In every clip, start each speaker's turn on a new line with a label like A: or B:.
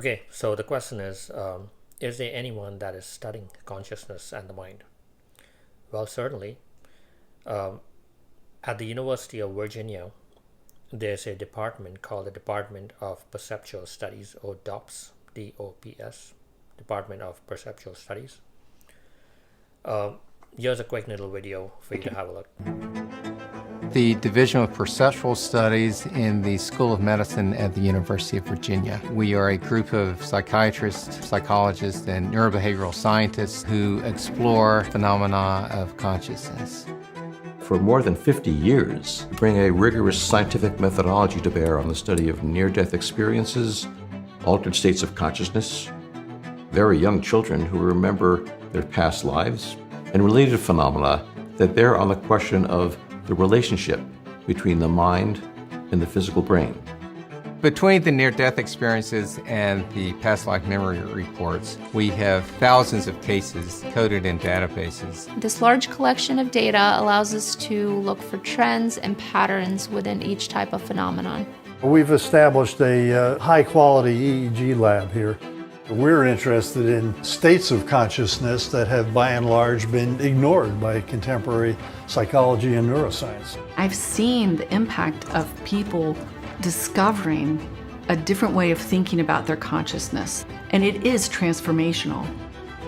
A: Okay, so the question is there anyone that is studying consciousness and the mind? Well, certainly. Um, at the University of Virginia, there's a department called the Department of Perceptual Studies, or DOPS, DOPS, Department of Perceptual Studies. Um, Here's a quick little video for you to have a look.
B: The Division of Perceptual Studies in the School of Medicine at the University of Virginia. We are a group of psychiatrists, psychologists, and neurobehavioral scientists who explore phenomena of consciousness.
C: For more than 50 years, we bring a rigorous scientific methodology to bear on the study of near-death experiences, altered states of consciousness, very young children who remember their past lives, and related phenomena that bear on the question of the relationship between the mind and the physical brain.
B: Between the near-death experiences and the past life memory reports, we have thousands of cases coded in databases.
D: This large collection of data allows us to look for trends and patterns within each type of phenomenon.
E: We've established a high-quality EEG lab here. We're interested in states of consciousness that have by and large been ignored by contemporary psychology and neuroscience.
F: I've seen the impact of people discovering a different way of thinking about their consciousness, and it is transformational.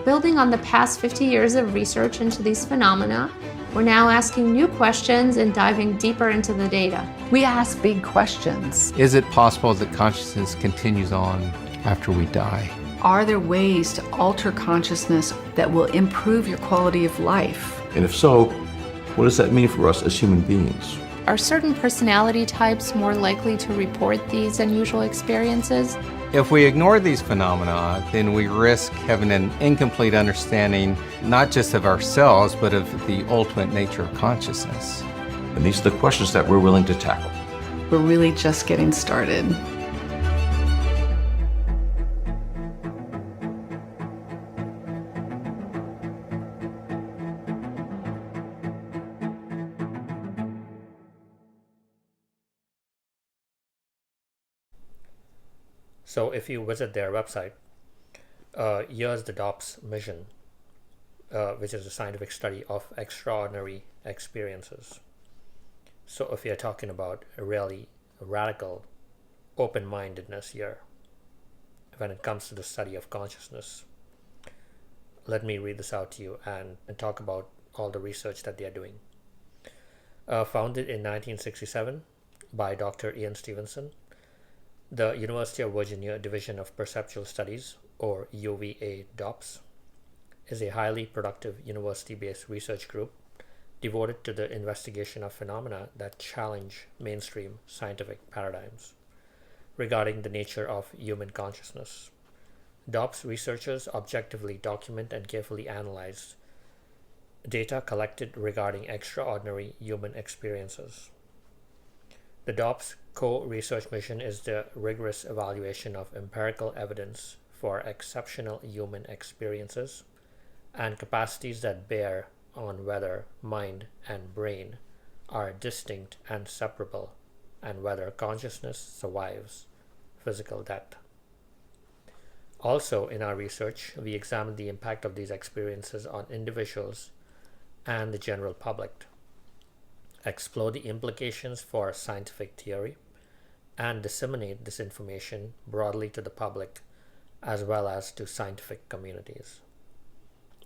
D: Building on the past 50 years of research into these phenomena, we're now asking new questions and diving deeper into the data.
F: We ask big questions.
B: Is it possible that consciousness continues on after we die?
F: Are there ways to alter consciousness that will improve your quality of life?
C: And if so, what does that mean for us as human beings?
D: Are certain personality types more likely to report these unusual experiences?
B: If we ignore these phenomena, then we risk having an incomplete understanding not just of ourselves, but of the ultimate nature of consciousness.
C: And these are the questions that we're willing to tackle.
F: We're really just getting started.
A: So if you visit their website, here's the DOPS mission, which is a scientific study of extraordinary experiences. So if you're talking about a really radical open-mindedness here when it comes to the study of consciousness, let me read this out to you and talk about all the research that they're doing. Founded in 1967 by Dr. Ian Stevenson, the University of Virginia Division of Perceptual Studies, or UVADOPS, is a highly productive university-based research group devoted to the investigation of phenomena that challenge mainstream scientific paradigms regarding the nature of human consciousness. DOPS researchers objectively document and carefully analyze data collected regarding extraordinary human experiences. The DOPS co-research mission is the rigorous evaluation of empirical evidence for exceptional human experiences and capacities that bear on whether mind and brain are distinct and separable, and whether consciousness survives physical death. Also, in our research, we examined the impact of these experiences on individuals and the general public, explore the implications for scientific theory, and disseminate this information broadly to the public as well as to scientific communities.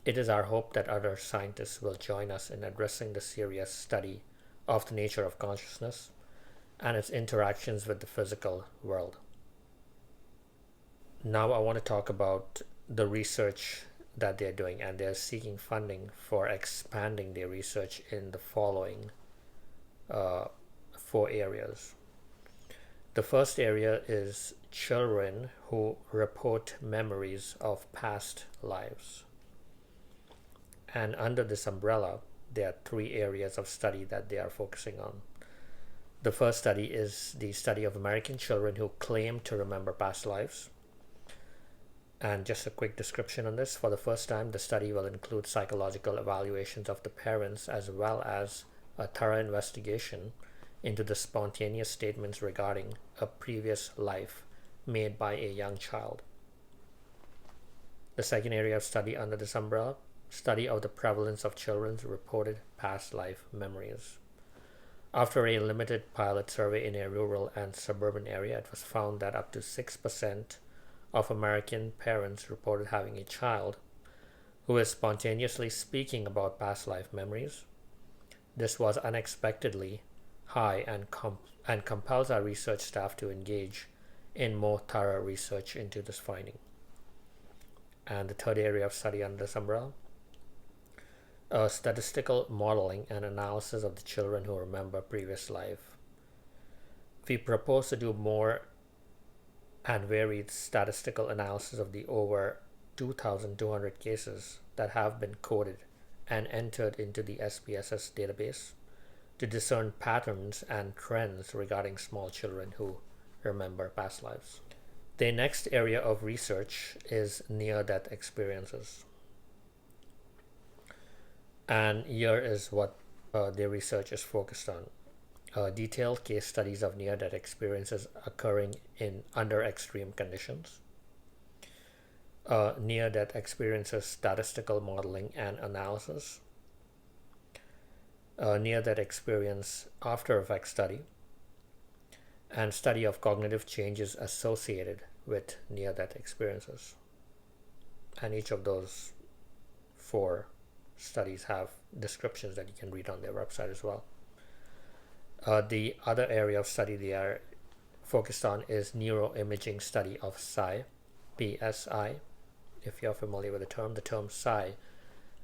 A: It is our hope that other scientists will join us in addressing the serious study of the nature of consciousness and its interactions with the physical world. Now I want to talk about the research that they're doing, and they're seeking funding for expanding their research in the following 4 areas. The first area is children who report memories of past lives. And under this umbrella, there are 3 areas of study that they are focusing on. The first study is the study of American children who claim to remember past lives. And just a quick description on this. For the first time, the study will include psychological evaluations of the parents as well as a thorough investigation into the spontaneous statements regarding a previous life made by a young child. The second area of study under this umbrella, study of the prevalence of children's reported past life memories. After a limited pilot survey in a rural and suburban area, it was found that up to 6% of American parents reported having a child who is spontaneously speaking about past life memories. This was unexpectedly high and compels our research staff to engage in more thorough research into this finding. And the third area of study under this umbrella, statistical modeling and analysis of the children who remember previous life. We propose to do more and varied statistical analysis of the over 2,200 cases that have been coded and entered into the SPSS database to discern patterns and trends regarding small children who remember past lives. The next area of research is near-death experiences. And here is what the research is focused on. Detailed case studies of near-death experiences occurring under extreme conditions. Near-death experiences statistical modeling and analysis. Near-death experience after effect study. And study of cognitive changes associated with near-death experiences. And each of those 4 studies have descriptions that you can read on their website as well. The other area of study they are focused on is neuroimaging study of psi, PSI. If you're familiar with the term psi,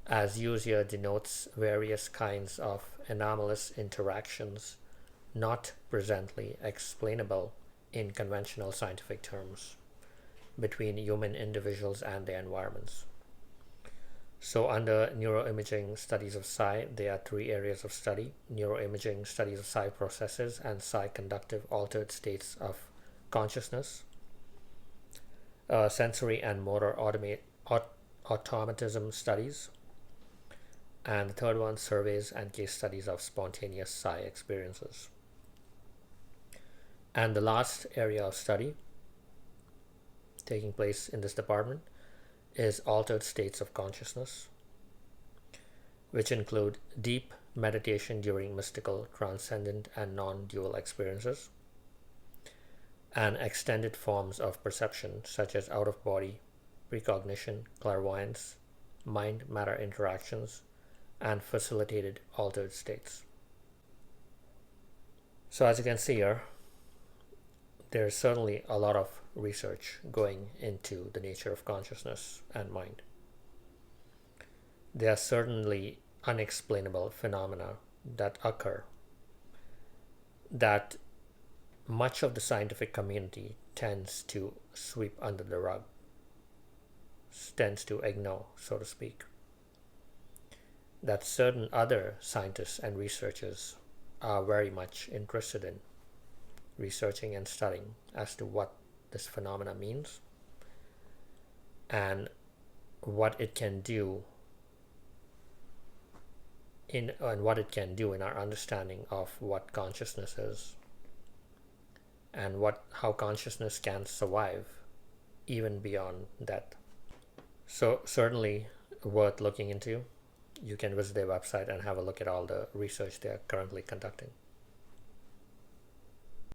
A: as used here, denotes various kinds of anomalous interactions not presently explainable in conventional scientific terms between human individuals and their environments. So under neuroimaging studies of psi, there are 3 areas of study: neuroimaging studies of psi processes and psi conductive altered states of consciousness, sensory and motor automatism studies, and the third one, surveys and case studies of spontaneous psi experiences. And the last area of study taking place in this department is altered states of consciousness, which include deep meditation during mystical, transcendent, and non-dual experiences, and extended forms of perception such as out-of-body, precognition, clairvoyance, mind-matter interactions, and facilitated altered states. So as you can see here, there's certainly a lot of research going into the nature of consciousness and mind. There are certainly unexplainable phenomena that occur that much of the scientific community tends to sweep under the rug, tends to ignore, so to speak. That certain other scientists and researchers are very much interested in researching and studying as to what this phenomena means and what it can do in our understanding of what consciousness is and how consciousness can survive even beyond death. So certainly worth looking into. You can visit their website and have a look at all the research they are currently conducting.